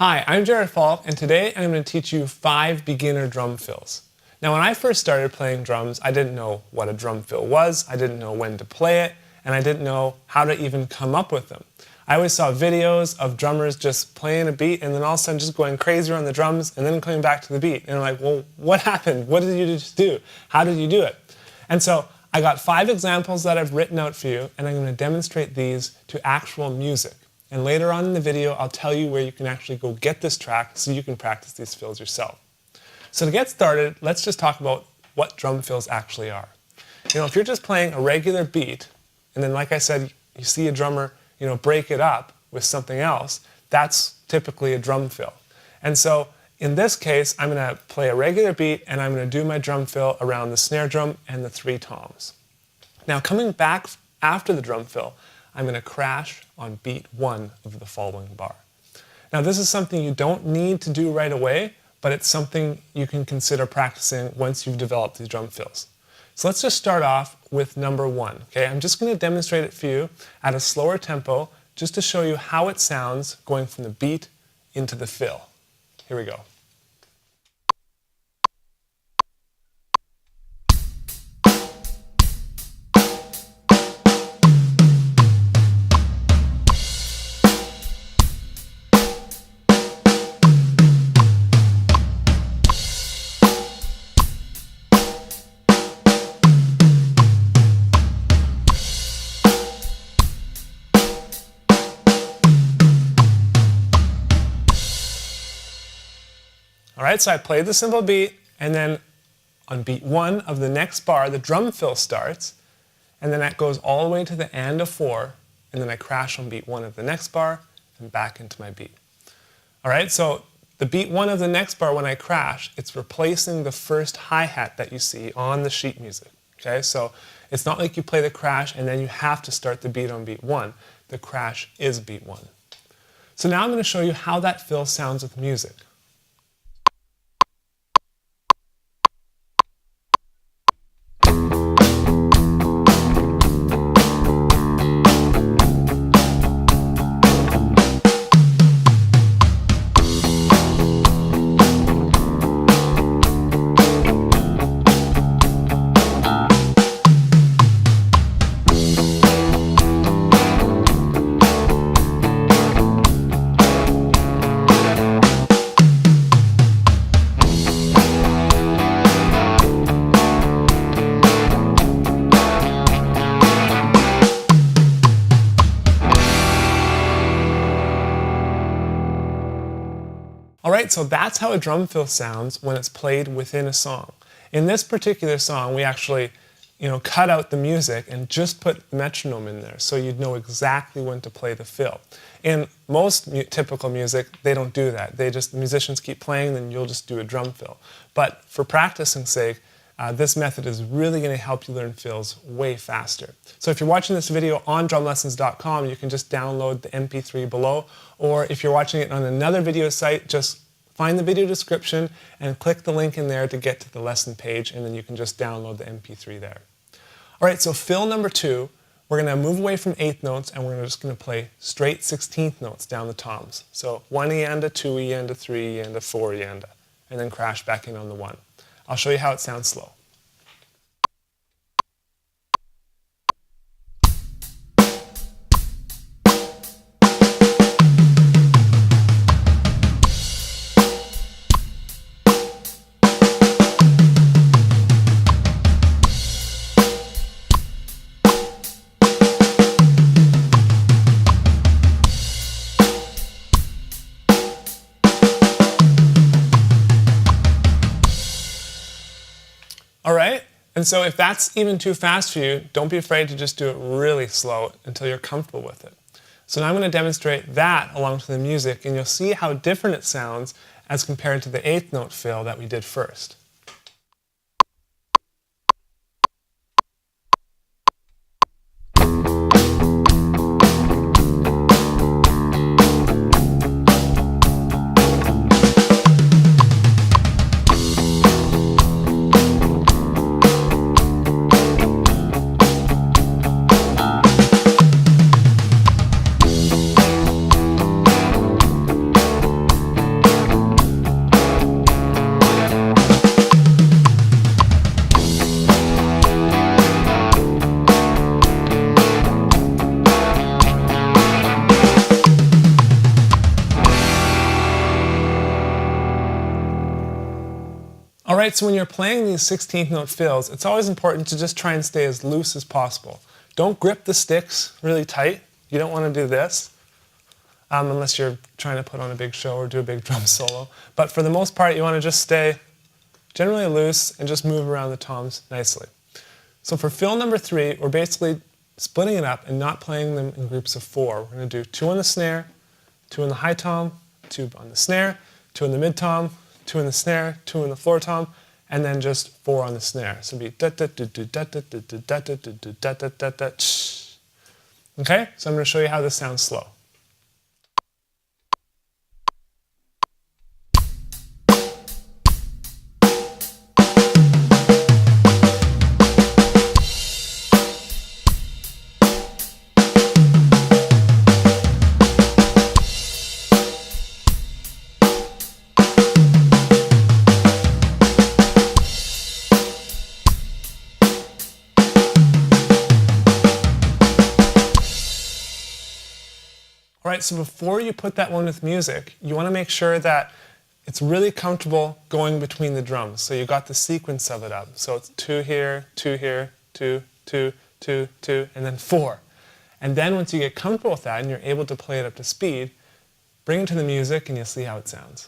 Hi, I'm Jared Falk, and today I'm going to teach you 5 beginner drum fills. Now, when I first started playing drums, I didn't know what a drum fill was, I didn't know when to play it, and I didn't know how to even come up with them. I always saw videos of drummers just playing a beat and then all of a sudden just going crazy on the drums and then coming back to the beat. And I'm like, well, what happened? What did you just do? How did you do it? And so I got 5 examples that I've written out for you, and I'm going to demonstrate these to actual music. And later on in the video, I'll tell you where you can actually go get this track so you can practice these fills yourself. So to get started, let's just talk about what drum fills actually are. If you're just playing a regular beat, and then like I said, you see a drummer, break it up with something else, that's typically a drum fill. And so in this case, I'm going to play a regular beat and I'm going to do my drum fill around the snare drum and the 3 toms. Now coming back after the drum fill, I'm going to crash on beat 1 of the following bar. Now this is something you don't need to do right away, but it's something you can consider practicing once you've developed these drum fills. So let's just start off with number 1. Okay, I'm just going to demonstrate it for you at a slower tempo just to show you how it sounds going from the beat into the fill. Here we go. Alright, so I played the simple beat, and then on beat 1 of the next bar, the drum fill starts, and then that goes all the way to the and of 4, and then I crash on beat 1 of the next bar, and back into my beat. Alright, so the beat 1 of the next bar, when I crash, it's replacing the first hi-hat that you see on the sheet music. Okay, so it's not like you play the crash and then you have to start the beat on beat 1. The crash is beat 1. So now I'm going to show you how that fill sounds with music. Alright, so that's how a drum fill sounds when it's played within a song. In this particular song, we actually, cut out the music and just put the metronome in there so you'd know exactly when to play the fill. In most typical music, they don't do that. The musicians keep playing, then you'll just do a drum fill. But for practicing sake, this method is really going to help you learn fills way faster. So if you're watching this video on drumlessons.com, you can just download the MP3 below, or if you're watching it on another video site, just find the video description and click the link in there to get to the lesson page, and then you can just download the MP3 there. Alright, so fill number 2, we're going to move away from 8th notes and we're just going to play straight 16th notes down the toms. So 1 eanda, 2 eanda, 3 eanda, 4 eanda, and then crash back in on the 1. I'll show you how it sounds slow. Alright, and so if that's even too fast for you, don't be afraid to just do it really slow until you're comfortable with it. So now I'm going to demonstrate that along to the music, and you'll see how different it sounds as compared to the 8th note fill that we did first. Alright, so when you're playing these 16th note fills, it's always important to just try and stay as loose as possible. Don't grip the sticks really tight. You don't want to do this, unless you're trying to put on a big show or do a big drum solo. But for the most part, you want to just stay generally loose and just move around the toms nicely. So for fill number 3, we're basically splitting it up and not playing them in groups of 4. We're going to do 2 on the snare, 2 on the high tom, 2 on the snare, 2 on the mid tom, 2 on the snare, 2 on the floor tom, and then just 4 on the snare. So it'd be da da da da da da da da da da da da da. Okay, so I'm going to show you how this sounds slow. Alright, so before you put that one with music, you want to make sure that it's really comfortable going between the drums. So you got the sequence of it up. So it's 2 here, 2 here, 2, 2, 2, 2, and then 4. And then once you get comfortable with that and you're able to play it up to speed, bring it to the music and you'll see how it sounds.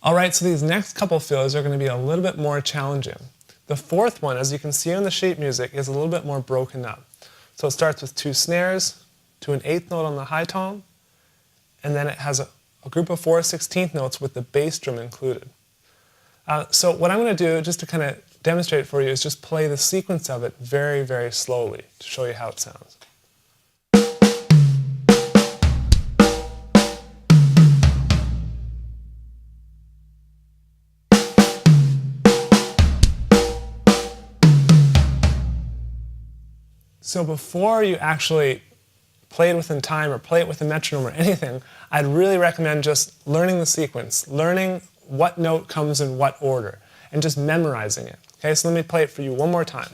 Alright, so these next couple fills are going to be a little bit more challenging. The fourth one, as you can see on the sheet music, is a little bit more broken up. So it starts with 2 snares, to an 8th note on the high tom, and then it has a group of 4 16th notes with the bass drum included. So what I'm going to do, just to kind of demonstrate it for you, is just play the sequence of it very, very slowly to show you how it sounds. So before you actually play it within time or play it with a metronome or anything, I'd really recommend just learning the sequence, learning what note comes in what order, and just memorizing it. Okay, so let me play it for you one more time.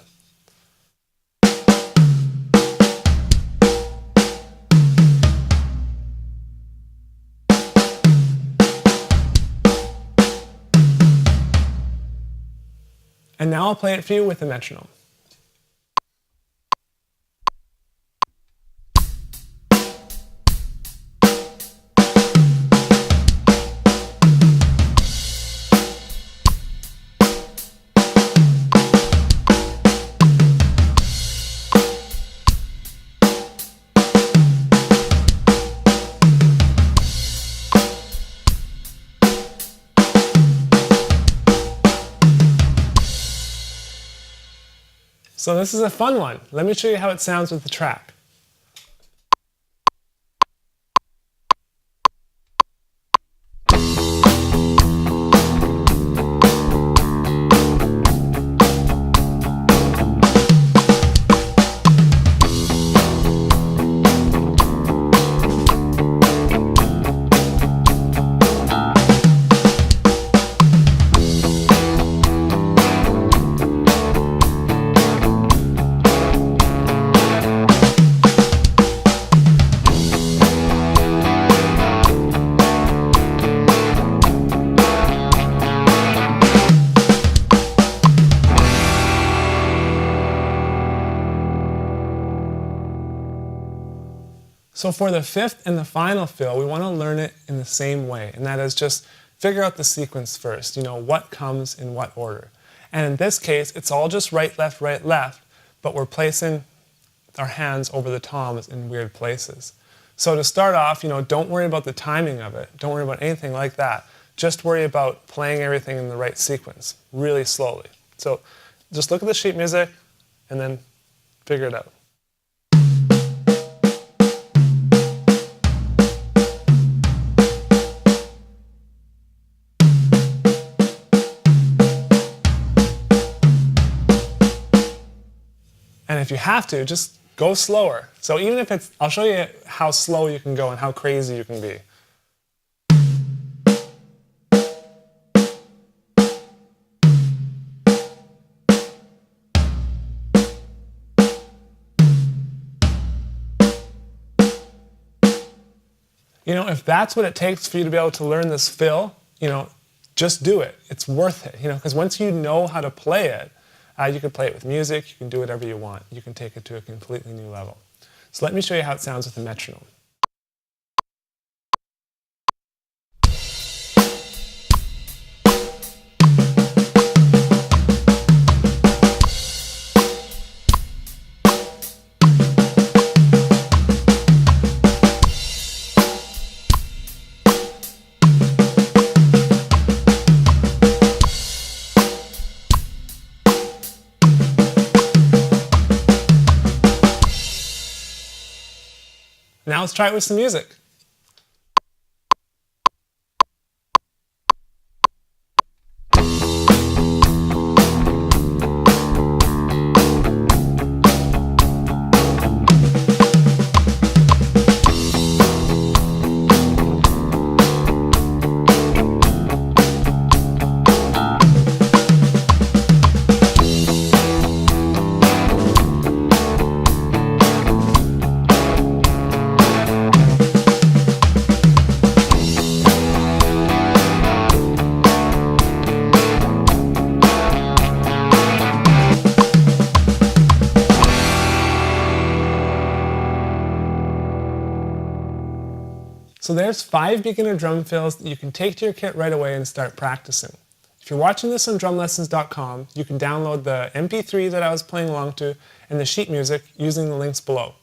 And now I'll play it for you with the metronome. So this is a fun one. Let me show you how it sounds with the track. So for the fifth and the final fill, we want to learn it in the same way, and that is just figure out the sequence first, you know, what comes in what order. And in this case, it's all just right, left, but we're placing our hands over the toms in weird places. So to start off, you know, don't worry about the timing of it. Don't worry about anything like that. Just worry about playing everything in the right sequence, really slowly. So just look at the sheet music and then figure it out. And if you have to, just go slower. So even if it's, I'll show you how slow you can go and how crazy you can be. You know, if that's what it takes for you to be able to learn this fill, you know, just do it. It's worth it, you know, because once you know how to play it, you can play it with music, you can do whatever you want. You can take it to a completely new level. So let me show you how it sounds with a metronome. Now let's try it with some music. So there's 5 beginner drum fills that you can take to your kit right away and start practicing. If you're watching this on drumlessons.com, you can download the MP3 that I was playing along to and the sheet music using the links below.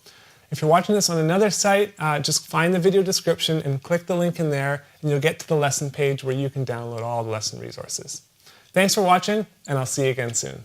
If you're watching this on another site, just find the video description and click the link in there and you'll get to the lesson page where you can download all the lesson resources. Thanks for watching, and I'll see you again soon.